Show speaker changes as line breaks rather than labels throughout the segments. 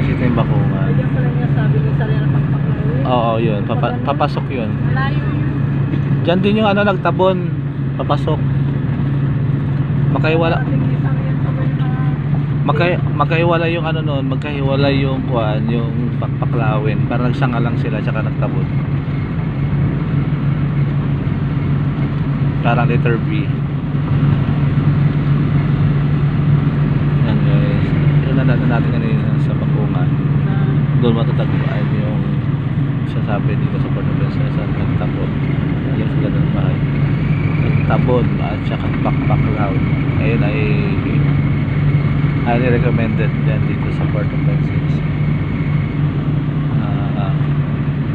City yung Bakungan.
Diyan pala niya sabi ni Sarena pagpaklawin.
Oo, yun. Papasok yun.
Malayo yun.
Diyan din yung ano, nagtabon. Papasok. Magkaiwala. Magkaiwala yung ano noon, magkahiwala yung kuan, yung Paklawin. Parang nagsanga lang sila tsaka nagtabon. Parang letter B. Yan guys. Yun na natin kanina sa Bakungan. Doon matatagpuan yung sasabi dito sa Port of Princesa nagtabon. Yung sila ng bahay. Nagtabon at saka Paklawin. Ayun ay highly recommended dyan dito sa Port of Princesa.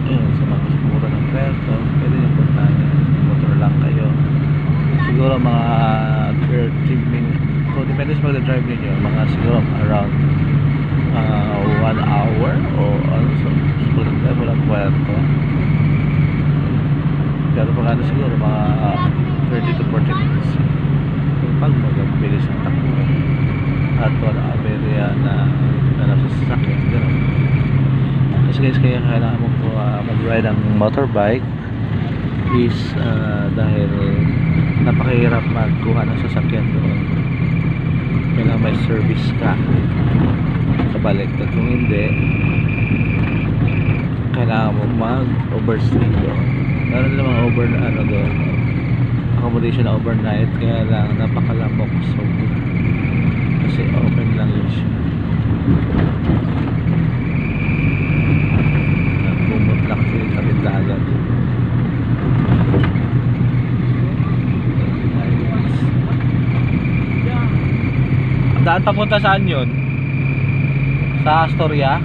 Yun, sa mga mura ng Puerto, pwede nyo puntahan yan. Motor lang kayo. Siguro mga 30 minutes. So depende sa pag-drive ninyo, mga siguro around 1 hour o ano, so pag-drive mo lang Puerto. Pero pag ano siguro mga 30 to 40 minutes. Pag mag-bilis ang takbo at wala aberya na nasa sasakyan, gano'n. Kasi guys, kaya kailangan mo mag-ride ang motorbike is dahil napakahirap magkuha ng sasakyan doon. Kailangan may service ka kabalik, at kung hindi kailangan mo mag-overstay doon. Meron namang doon accommodation na overnight, kaya lang napakalamok, so kasi open lang yun siya. Bumutlak siya sa dagat. Daan papunta saan yun? Sa Astoria?